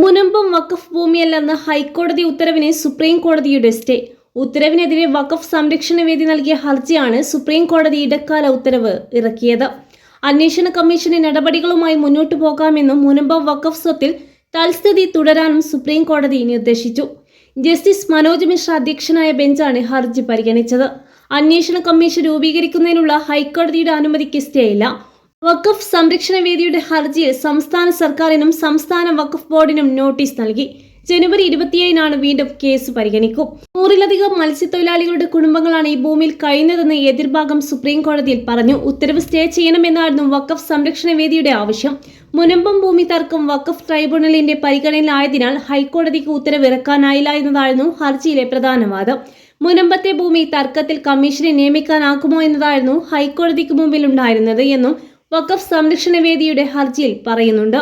മുനമ്പം വഖഫ് ഭൂമിയല്ലെന്ന ഹൈക്കോടതി ഉത്തരവിന് സുപ്രീം കോടതിയുടെ സ്റ്റേ. ഉത്തരവിനെതിരെ വഖഫ് സംരക്ഷണ വേദി നൽകിയ ഹർജിയാണ് സുപ്രീം കോടതി ഇടക്കാല ഉത്തരവ് ഇറക്കിയത്. അന്വേഷണ കമ്മീഷന്റെ നടപടികളുമായി മുന്നോട്ടു പോകാമെന്നും മുനമ്പം വഖഫ് സ്വത്തിൽ തൽസ്ഥിതി തുടരാനും സുപ്രീം കോടതി നിർദ്ദേശിച്ചു. ജസ്റ്റിസ് മനോജ് മിശ്ര അധ്യക്ഷനായ ബെഞ്ചാണ് ഹർജി പരിഗണിച്ചത്. അന്വേഷണ കമ്മീഷൻ രൂപീകരിക്കുന്നതിനുള്ള ഹൈക്കോടതിയുടെ അനുമതിക്ക് സ്റ്റേ ഇല്ല. വഖഫ് സംരക്ഷണ വേദിയുടെ ഹർജിയിൽ സംസ്ഥാന സർക്കാരിനും സംസ്ഥാന വഖഫ് ബോർഡിനും നോട്ടീസ് നൽകി. ജനുവരി 27-നാണ് വീണ്ടും കേസ് പരിഗണിക്കും. 100-ലധികം മത്സ്യത്തൊഴിലാളികളുടെ കുടുംബങ്ങളാണ് ഈ ഭൂമിയിൽ കഴിയുന്നതെന്ന് എതിർഭാഗം സുപ്രീം കോടതിയിൽ പറഞ്ഞു. ഉത്തരവ് സ്റ്റേ ചെയ്യണമെന്നായിരുന്നു വഖഫ് സംരക്ഷണ വേദിയുടെ ആവശ്യം. മുനമ്പം ഭൂമി തർക്കം വഖഫ് ട്രൈബ്യൂണലിന്റെ പരിഗണനയിലായതിനാൽ ഹൈക്കോടതിക്ക് ഉത്തരവ് ഇറക്കാനായില്ല എന്നതായിരുന്നു ഹർജിയിലെ പ്രധാന വാദം. മുനമ്പത്തെ ഭൂമി തർക്കത്തിൽ കമ്മീഷനെ നിയമിക്കാനാകുമോ എന്നതായിരുന്നു ഹൈക്കോടതിക്ക് മുമ്പിൽ ഉണ്ടായിരുന്നത് എന്നും വഖഫ് സംരക്ഷണ വേദിയുടെ ഹർജിയിൽ പറയുന്നുണ്ട്.